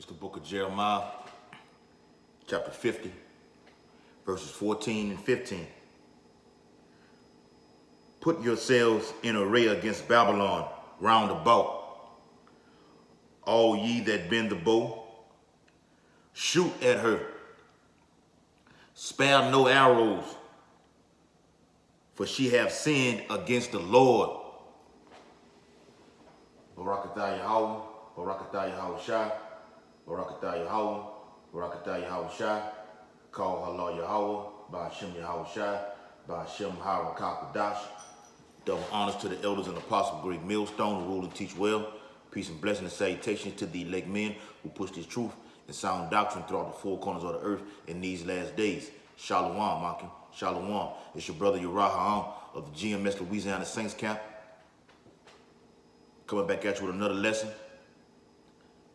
It's the book of Jeremiah, chapter 50, verses 14 and 15. Put yourselves in array against Babylon round about, all ye that bend the bow. Shoot at her. Spare no arrows, for she hath sinned against the Lord. Barakatah Yahweh, Barakatah Yahweh Shai, Barakatah Yahweh, Barakatah Yahweh Shai, call Allah Yahweh, Ba'ashem Yahweh Shai, Ba'ashem Harakakadash. Double honors to the elders and apostles, great millstone, who rule and teach well. Peace and blessing and salutations to the elect men who push this truth and sound doctrine throughout the four corners of the earth in these last days. Shalom, Makim. Shalom. It's your brother Uriah Ha'am of the GMS Louisiana Saints Camp. Coming back at you with another lesson.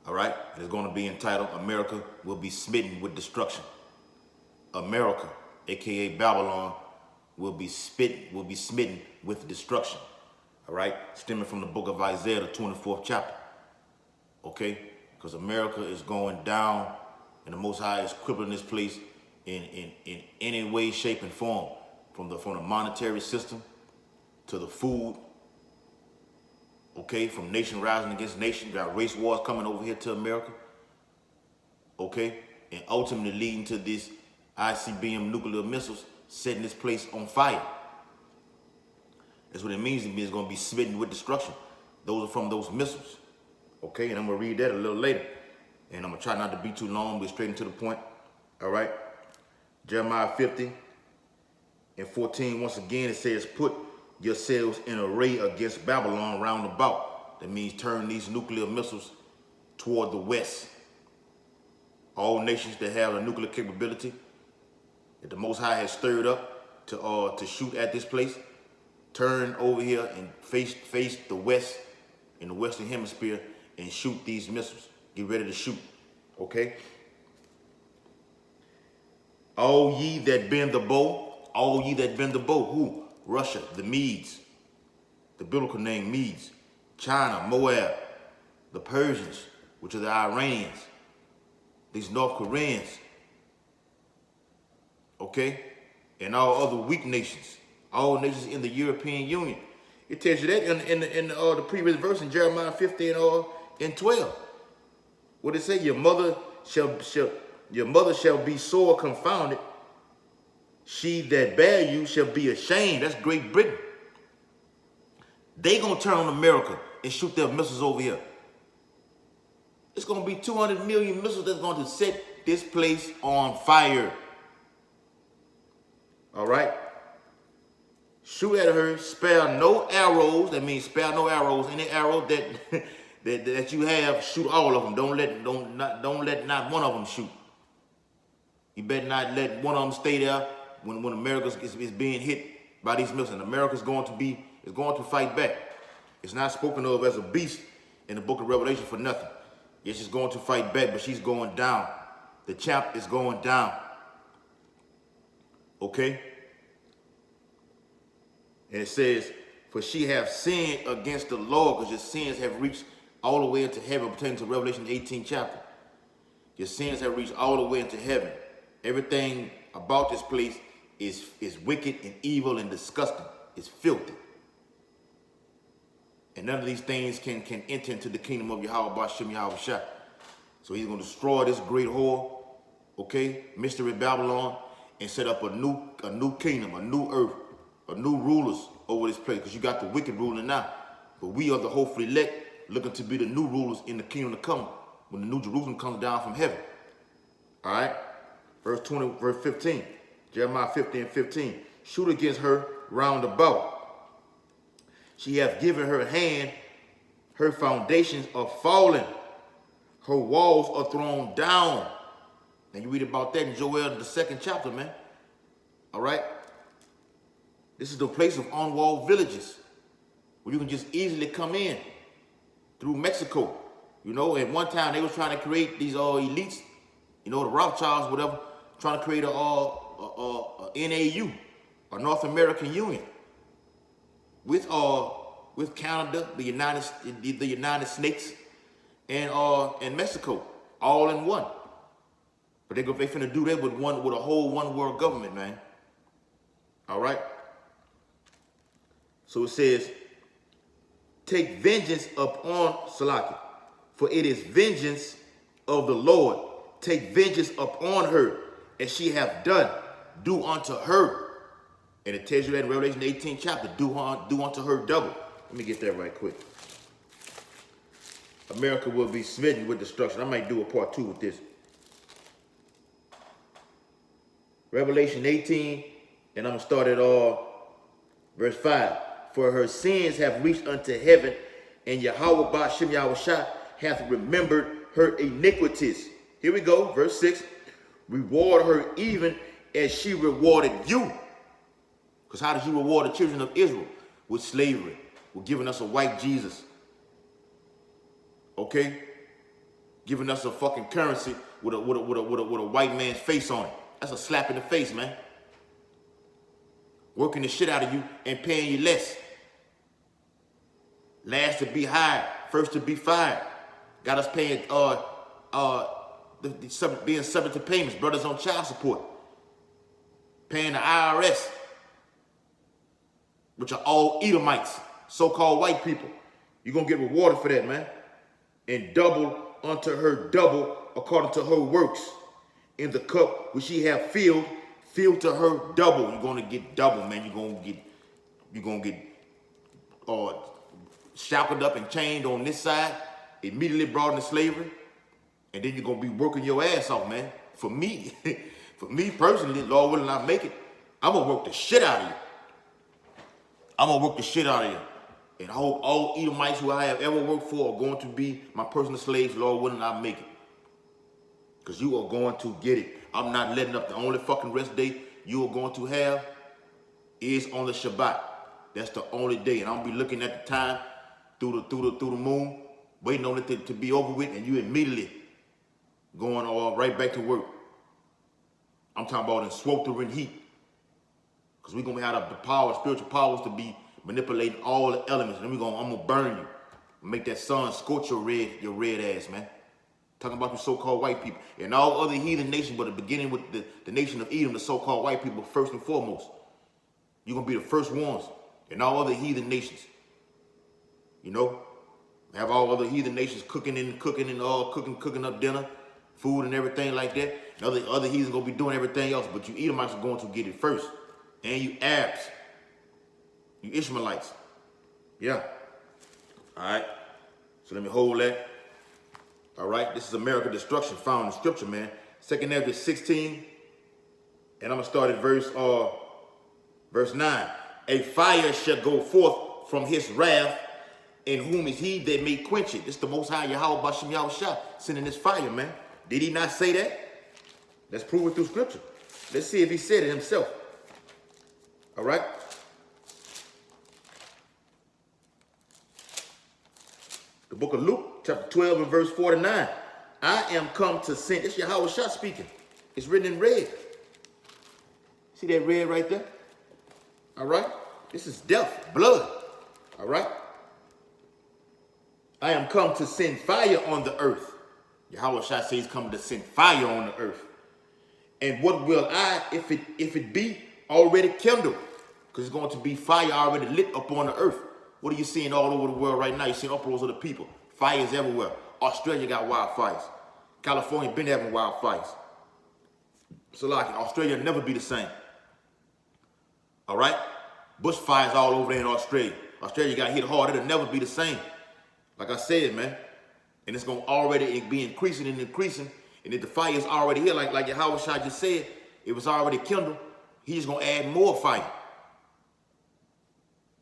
All right, and it's going to be entitled, America Will Be Smitten with Destruction. America, aka Babylon, will be smitten with destruction. All right, stemming from the book of Isaiah, the 24th chapter. Okay, because America is going down, and the Most High is crippling this place in any way, shape, and form, from the monetary system to the food. Okay, from nation rising against nation, got race wars coming over here to America. Okay, and ultimately leading to this ICBM nuclear missiles setting this place on fire. That's what it means to me. It's going to be smitten with destruction. Those are from those missiles. Okay, and I'm going to read that a little later. And I'm going to try not to be too long, but straight into the point. All right, Jeremiah 50 and 14, once again, it says, put yourselves in array against Babylon round about. That means turn these nuclear missiles toward the west. All nations that have a nuclear capability that the Most High has stirred up to shoot at this place, turn over here and face the west, in the Western Hemisphere, and shoot these missiles. Get ready to shoot, okay? All ye that bend the bow, all ye that bend the bow. Who? Russia, the Medes, the biblical name Medes, China, Moab, the Persians, which are the Iranians, these North Koreans, okay, and all other weak nations, all nations in the European Union. It tells you that in the previous verse in Jeremiah 50 and 12. What it say? Your mother shall be sore confounded. She that bear you shall be ashamed. That's Great Britain. They gonna turn on America and shoot their missiles over here. It's gonna be 200 million missiles that's going to set this place on fire. All right. Shoot at her. Spare no arrows. That means spare no arrows. Any arrow that that you have, shoot all of them. Don't let not one of them shoot. You better not let one of them stay there when America is being hit by these missiles. And America's going to fight back. It's not spoken of as a beast in the book of Revelation for nothing. It's just going to fight back, but she's going down. The champ is going down. Okay? And it says, for she have sinned against the Lord, because your sins have reached all the way into heaven, pertaining to Revelation 18 chapter. Your sins have reached all the way into heaven. Everything about this place is wicked and evil and disgusting. It's filthy. And none of these things can enter into the kingdom of Yahweh Ba'ashem Yahweh Shai. So he's going to destroy this great whore, okay, mystery Babylon, and set up a new kingdom, a new earth, a new rulers over this place. Because you got the wicked ruling now. But we are the hopeful elect, looking to be the new rulers in the kingdom to come, when the new Jerusalem comes down from heaven. All right? Verse 20, verse 15. Jeremiah 50 and 15. Shoot against her round about. She hath given her hand, her foundations are fallen, her walls are thrown down. And you read about that in Joel, the 2nd chapter, man. All right? This is the place of unwalled villages where you can just easily come in through Mexico. You know, at one time they was trying to create these elites, you know, the Rothschilds, whatever, trying to create a NAU, a North American Union, with Canada, the United States, and Mexico, all in one. But they finna do that with a whole one world government, man. All right. So it says, take vengeance upon Salaki, for it is vengeance of the Lord. Take vengeance upon her, as she hath done. Do unto her. And it tells you that in Revelation 18 chapter, do unto her double. Let me get that right quick. America will be smitten with destruction. I might do a part 2 with this. Revelation 18, and I'm going to start at verse 5. For her sins have reached unto heaven, and Yahweh Ba'Shem Yahushua hath remembered her iniquities. Here we go, verse 6. Reward her even as she rewarded you. Because how did you reward the children of Israel? With slavery, with giving us a white Jesus. Okay? Giving us a fucking currency with a white man's face on it. That's a slap in the face, man. Working the shit out of you and paying you less. Last to be hired, first to be fired. Got us paying being subject to payments, brothers on child support. Paying the IRS, which are all Edomites, so-called white people. You're gonna get rewarded for that, man. And double unto her double according to her works. In the cup which she have filled to her double. You're gonna get double, man. You're gonna get shackled up and chained on this side, immediately brought into slavery, and then you're gonna be working your ass off, man. For me, for me personally, Lord willing, I make it, I'm gonna work the shit out of you. I'm gonna work the shit out of you. And I hope all Edomites who I have ever worked for are going to be my personal slaves, Lord willing, I make it. Because you are going to get it. I'm not letting up. The only fucking rest day you are going to have is on the Shabbat. That's the only day. And I'll be looking at the time through the moon, waiting on it to be over with, and you immediately going right back to work. I'm talking about in sweltering heat. Because we're going to have the power, spiritual powers to be manipulating all the elements. And I'm going to burn you. Make that sun scorch your red ass, man. Talking about the so-called white people. And all other heathen nations, but beginning with the nation of Edom, the so-called white people, first and foremost. You're going to be the first ones. And all other heathen nations. You know? Have all other heathen nations cooking up dinner, food and everything like that. And other heathens going to be doing everything else. But you Edomites are going to get it first. And you Arabs. You Ishmaelites. Yeah. All right. So let me hold that. All right, this is American destruction found in scripture, man. 2 Ezra 16, and I'm gonna start at verse 9. A fire shall go forth from his wrath, in whom is he that may quench it. This is the Most High Yahweh Ba'Shem Yahushua sending this fire, man. Did he not say that? Let's prove it through scripture. Let's see if he said it himself. All right. The book of Luke, chapter 12 and verse 49. I am come to send. It's Yahweh Shah speaking. It's written in red. See that red right there? All right. This is death, blood. All right. I am come to send fire on the earth. Yahweh Shah says he's coming to send fire on the earth. And what will I, if it be already kindled? Because it's going to be fire already lit upon the earth. What are you seeing all over the world right now? You're seeing uproars of the people. Fires everywhere. Australia got wildfires. California been having wildfires. So like Australia will never be the same. All right? Bushfires all over there in Australia. Australia got hit hard. It'll never be the same. Like I said, man. And it's going to already be increasing and increasing. And if the fire is already here, like Yahweh Shah just said, it was already kindled, he's going to add more fire.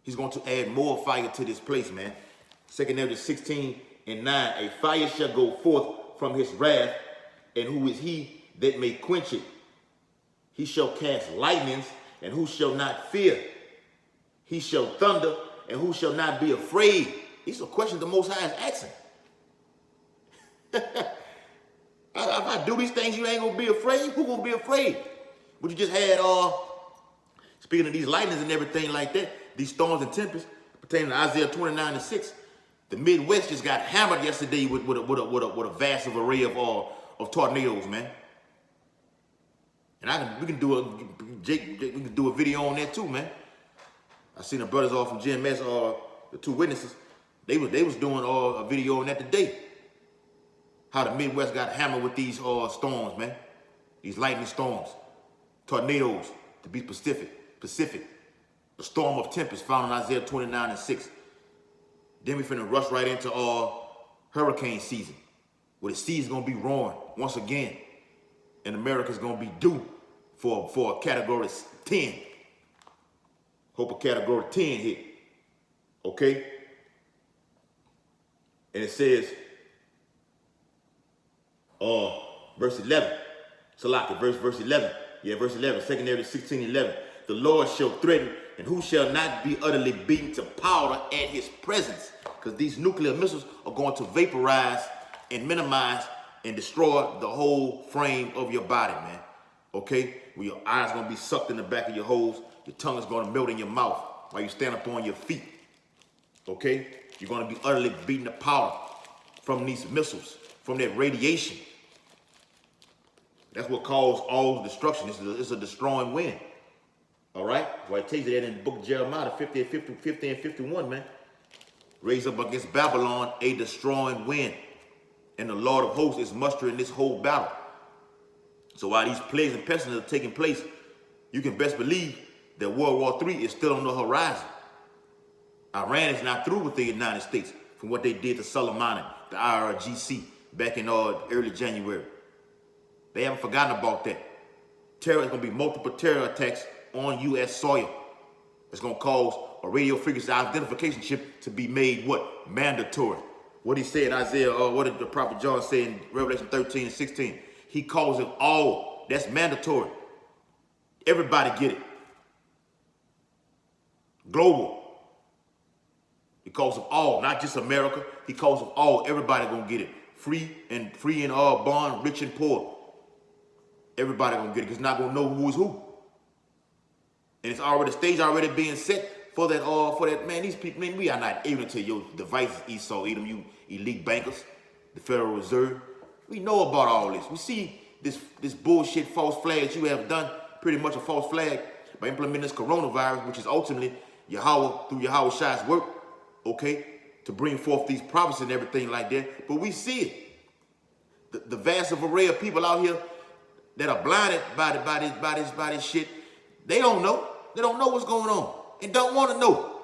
He's going to add more fire to this place, man. 2 Ezra 16 and 9. A fire shall go forth from his wrath, and who is he that may quench it? He shall cast lightnings, and who shall not fear? He shall thunder, and who shall not be afraid? These are questions the Most High is asking. If I do these things, you ain't going to be afraid? Who going to be afraid? But you just had, speaking of these lightnings and everything like that, these storms and tempests pertaining to Isaiah 29 and 6, The Midwest just got hammered yesterday with a vast array of tornadoes, man. And we can do a video on that too, man. I seen the brothers off from GMS, the two witnesses. They was doing a video on that today. How the Midwest got hammered with these storms, man. These lightning storms, tornadoes, to be specific. The storm of tempest found in Isaiah 29:6. Then we finna rush right into hurricane season, where the sea's gonna be roaring once again, and America's gonna be due for a category 10. Hope a category 10 hit. Okay? And it says, verse 11. Salaki, verse 11. Yeah, verse 11. Secondary 16:11. The Lord shall threaten, and who shall not be utterly beaten to powder at his presence? Because these nuclear missiles are going to vaporize and minimize and destroy the whole frame of your body, man. Okay? Where your eyes going to be sucked in the back of your holes. Your tongue is going to melt in your mouth while you stand up on your feet. Okay? You're going to be utterly beaten to powder from these missiles, from that radiation. That's what caused all destruction. It's a destroying wind. All right? Well, it tells you that in the book of Jeremiah, 50 and 51, man. Raise up against Babylon a destroying wind. And the Lord of hosts is mustering this whole battle. So while these plagues and pestilences are taking place, you can best believe that World War III is still on the horizon. Iran is not through with the United States from what they did to Soleimani, the IRGC, back in early January. They haven't forgotten about that. Terror is going to be multiple terror attacks on U.S. soil. It's going to cause a radio frequency identification chip to be made what? Mandatory. What he said in Isaiah, what did the prophet John say in Revelation 13 and 16? He calls it all. That's mandatory. Everybody get it. Global. He calls them all, not just America. He calls them all. Everybody gonna get it. Free and bond, rich and poor. Everybody gonna get it because not gonna know who is who. And it's already the stage already being set for that, man. These people, man, we are not ignorant to your devices, Esau, Edom, you elite bankers, the Federal Reserve. We know about all this. We see this bullshit false flag that you have done, pretty much a false flag, by implementing this coronavirus, which is ultimately Yahweh, through Yahweh Shai's work, okay, to bring forth these prophecies and everything like that. But we see it. The vast array of people out here that are blinded by this shit, they don't know. They don't know what's going on and don't want to know.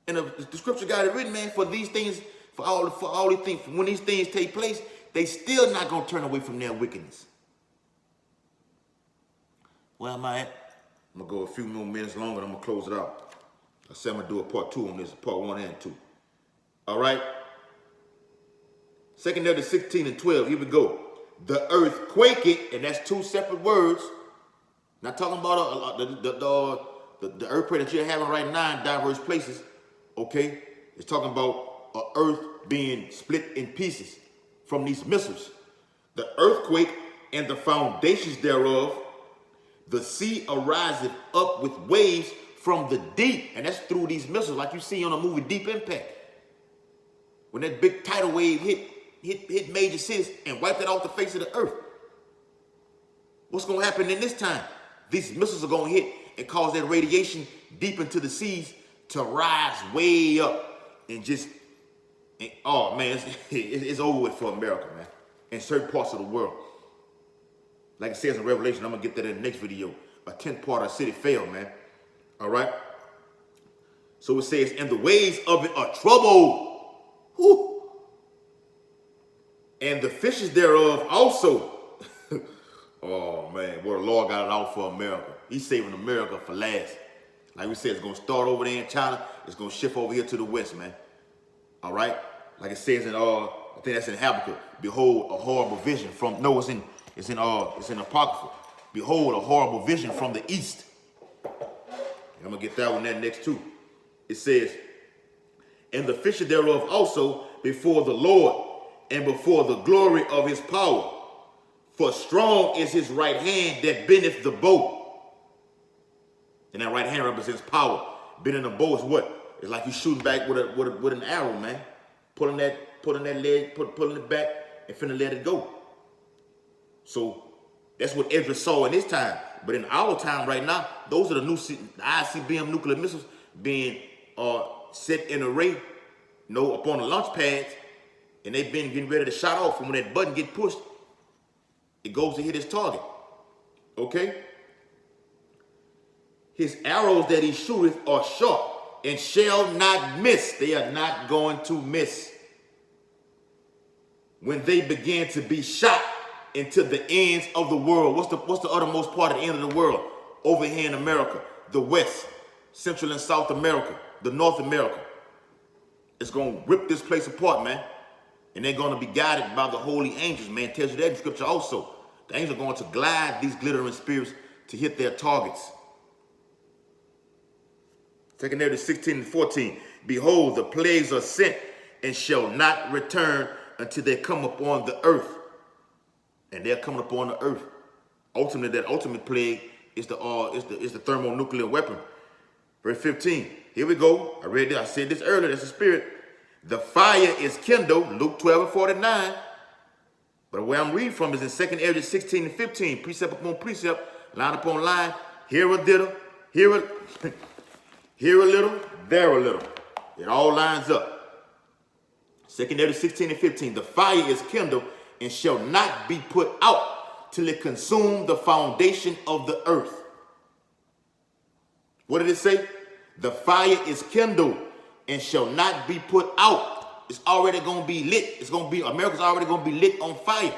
And the scripture got it written, man, for these things, for all these things, when these things take place, they still not going to turn away from their wickedness. Where am I at? I'm going to go a few more minutes longer and I'm going to close it out. I said I'm going to do a part 2 on this, part 1 and 2. All right? 2 Timothy 16 and 12, here we go. The earth quaketh, and that's 2 separate words. Not talking about the earthquake that you're having right now in diverse places, okay? It's talking about a earth being split in pieces from these missiles. The earthquake and the foundations thereof, the sea ariseth up with waves from the deep, and that's through these missiles, like you see on the movie Deep Impact. When that big tidal wave hit major cities and wiped it off the face of the earth. What's going to happen in this time? These missiles are going to hit and cause that radiation deep into the seas to rise way up and just, oh man, it's over with for America, man. In certain parts of the world. Like it says in Revelation, I'm going to get that in the next video. A 10th part of the city fell, man. All right? So it says, and the waves of it are troubled. Whew. And the fishes thereof also. Oh, man, what the Lord got it out for America. He's saving America for last. Like we said, it's going to start over there in China. It's going to shift over here to the west, man. All right? Like it says in, I think that's in Habakkuk. Behold, a horrible vision from, no, it's in Apocrypha. Behold, a horrible vision from the east. I'm going to get that one there next too. It says, and the fishes thereof also before the Lord and before the glory of his power. For strong is his right hand that bendeth the bow. And that right hand represents power. Bending the bow is what? It's like you shooting back with an arrow, man. Pulling that leg, pulling it back, and finna let it go. So that's what Ezra saw in his time. But in our time right now, those are the ICBM nuclear missiles being set in array, upon the launch pads, and they've been getting ready to shot off. And when that button get pushed, it goes to hit his target. Okay? His arrows that he shooteth are sharp and shall not miss. They are not going to miss. When they begin to be shot into the ends of the world. What's the uttermost part of the end of the world? Over here in America, the West, Central and South America, the North America. It's going to rip this place apart, man. And they're going to be guided by the holy angels, man. It tells you that in scripture also. The angels are going to glide these glittering spirits to hit their targets. 2 Nephi 16 and 14. Behold, the plagues are sent and shall not return until they come upon the earth. And they're coming upon the earth. Ultimately, that ultimate plague is the thermonuclear weapon. Verse 15. Here we go. I read this. I said this earlier. That's the spirit. The fire is kindled. Luke 12 and 49. But where I'm reading from is in 2 Ezra 16 and 15. Precept upon precept, line upon line. Here a little, here a little, there a little. It all lines up. 2 Ezra 16 and 15. The fire is kindled and shall not be put out till it consume the foundation of the earth. What did it say? The fire is kindled and shall not be put out. It's already going to be lit. America's already going to be lit on fire.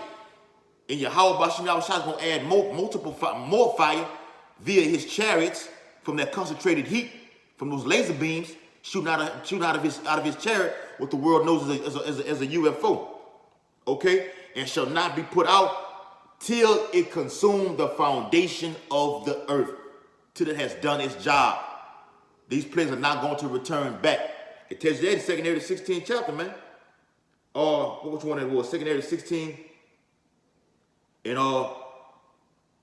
And Yahweh Bashim Yahushua is going to add more fire via his chariots from that concentrated heat, from those laser beams shooting out of his chariot, what the world knows as a UFO. Okay? And shall not be put out till it consume the foundation of the earth, till it has done its job. These plagues are not going to return back. It tells you that in 2 Ezra 16 chapter, man. Which one it was? 2 Ezra 16 and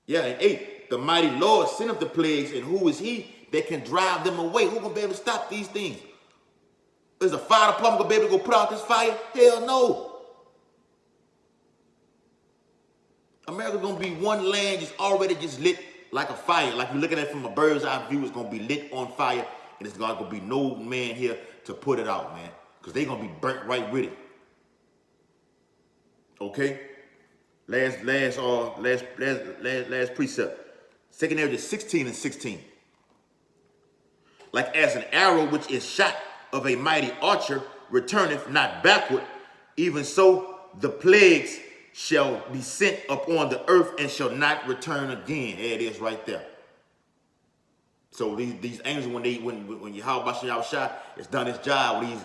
8. The mighty Lord sendeth the plagues, and who is he that can drive them away? Who gonna be able to stop these things? Is a fire department gonna be able to go put out this fire? Hell no. America's gonna be one land just already just lit like a fire. Like you're looking at it from a bird's eye view, it's gonna be lit on fire, and it's not gonna be no man here to put it out, man. Because they're gonna be burnt right with it. Okay? Last precept. 2 Ezra 16 and 16. Like as an arrow which is shot of a mighty archer returneth not backward, even so the plagues shall be sent upon the earth and shall not return again. There it is right there. So these angels, when Yahweh Bashim Yahushua has done his job, when he's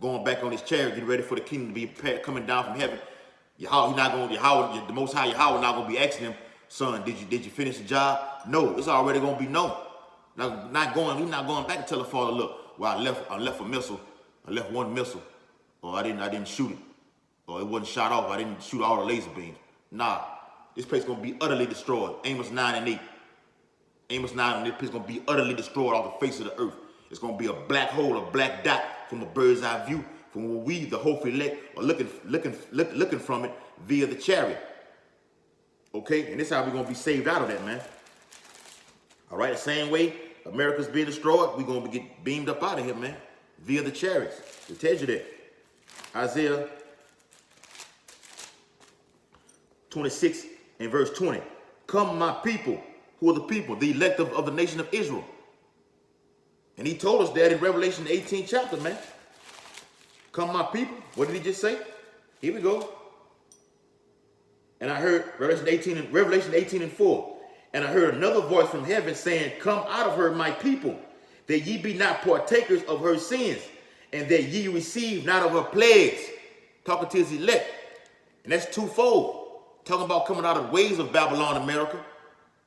going back on his chariot, getting ready for the kingdom to be prepared, coming down from heaven, the Most High Yahweh not going to be asking him, son, did you finish the job? No, it's already going to be known. He's not going back and tell the father, look, well, I left a missile, I left one missile, or I didn't shoot it, or it wasn't shot off, I didn't shoot all the laser beams. Nah, this place is going to be utterly destroyed. Amos 9 and 8. Amos 9 and this place is going to be utterly destroyed off the face of the earth. It's going to be a black hole, a black dot from a bird's eye view, from where we, the hopeful elect, are looking from it via the chariot. Okay, and this is how we're going to be saved out of that, man. All right, the same way America's being destroyed, we're going to get beamed up out of here, man, via the chariots. It tells you that. Isaiah 26 and verse 20. Come, my people. Who are the people? The elect of the nation of Israel. And he told us that in Revelation 18 chapter, man. Come, my people. What did he just say? Here we go. And I heard Revelation 18 and 4. And I heard another voice from heaven saying, come out of her, my people, that ye be not partakers of her sins, and that ye receive not of her plagues. Talking to his elect. And that's twofold. Talking about coming out of the ways of Babylon, America.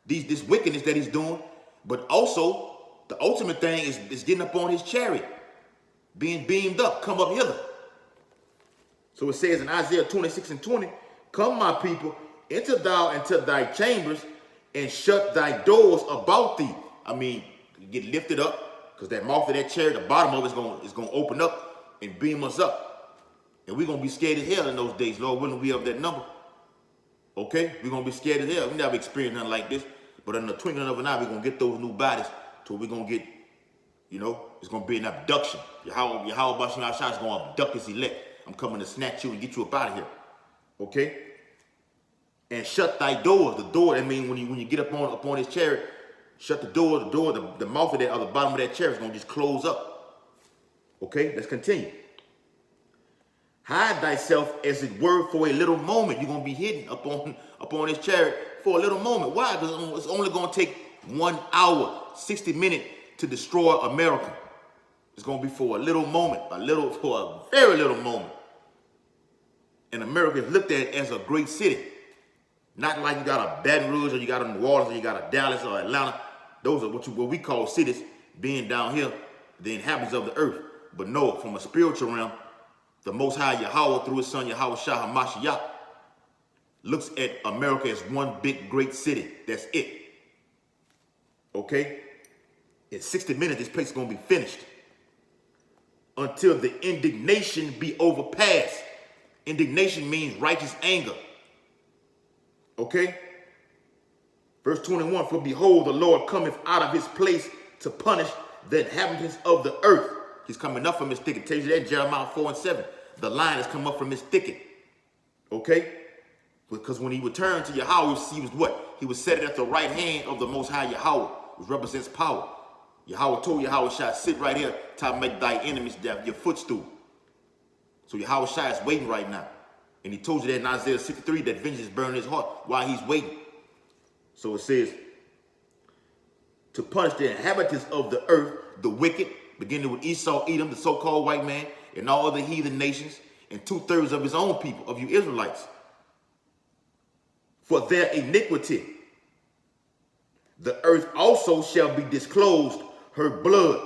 This wickedness that he's doing. But also, the ultimate thing is getting up on his chariot. Being beamed up. Come up hither. So it says in Isaiah 26 and 20, come, my people, enter thou into thy chambers, and shut thy doors about thee. I mean, get lifted up, Because that mouth of that chariot, the bottom of it is gonna open up and beam us up. And we're gonna be scared as hell in those days. Lord willing, we have that number. Okay? We're gonna be scared as hell. We never experienced nothing like this. But in the twinkling of an eye, we're gonna get those new bodies to where we're gonna get, you know, it's gonna be an abduction. Yahweh Bashem Yahshua is gonna abduct his elect. I'm coming to snatch you and get you up out of here. Okay? And shut thy doors. The door, that means when you get up on his chariot, shut the door, the mouth of that, or the bottom of that chariot is gonna just close up. Okay, let's continue. Hide thyself as it were for a little moment. You're gonna be hidden up on his chariot for a little moment. Why? Because it's only gonna take 1 hour, 60 minutes to destroy America. It's gonna be for a little moment, for a very little moment. And America is looked at as a great city. Not like you got a Baton Rouge or you got a New Orleans or you got a Dallas or Atlanta. Those are what we call cities, being down here, the inhabitants of the earth. But no, from a spiritual realm, the Most High Yahweh through his son Yahweh Shah HaMashiach looks at America as one big great city. That's it. Okay? In 60 minutes, this place is going to be finished. Until the indignation be overpassed. Indignation means righteous anger. Okay? Verse 21, for behold, the Lord cometh out of his place to punish the inhabitants of the earth. He's coming up from his thicket. It tells you that in Jeremiah 4 and 7. The lion has come up from his thicket. Okay? Because when he returned to Yahweh, he was what? He was set at the right hand of the Most High Yahweh, which represents power. Yahweh told Yahweh Shai, sit right here to make thy enemies your footstool. So Yahweh Shai is waiting right now. And he told you that in Isaiah 63 that vengeance burn his heart while he's waiting. So it says, to punish the inhabitants of the earth, the wicked, beginning with Esau, Edom, the so-called white man, and all other heathen nations, and 2/3 of his own people, of you Israelites. For their iniquity, the earth also shall be disclosed her blood,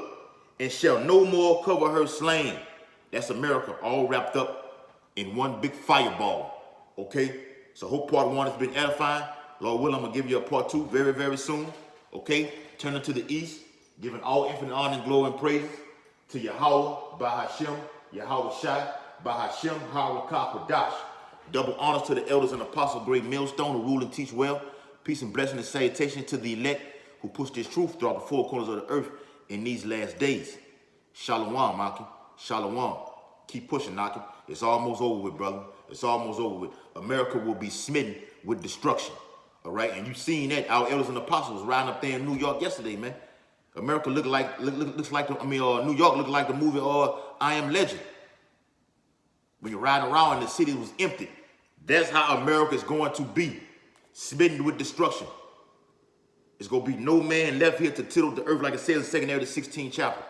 and shall no more cover her slain. That's America, all wrapped up in one big fireball. Okay? So hope part 1 has been edifying. Lord willing, I'm going to give you a part 2 very, very soon. Okay? Turning to the east, giving all infinite honor and glory and praise to Yahweh, Bahashem, Yahweh Shai, Bahashem, Harakah Kodash. Double honors to the elders and apostles, great millstone, who rule and teach well. Peace and blessing and salutation to the elect who push this truth throughout the four corners of the earth in these last days. Shalom, Akim. Shalom. Keep pushing, Akim. It's almost over with, brother. It's almost over with. America will be smitten with destruction. All right? And you've seen that. Our elders and apostles riding up there in New York yesterday, man. America looks like, New York looked like the movie I Am Legend. When you're riding around and the city was empty. That's how America is going to be. Smitten with destruction. It's going to be no man left here to tittle the earth, like it says in 2 Amos 16 chapter.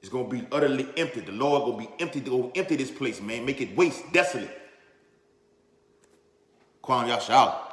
It's going to be utterly empty. The Lord going to be empty. They're going to empty this place, man. Make it waste, desolate. Kwan Yashala.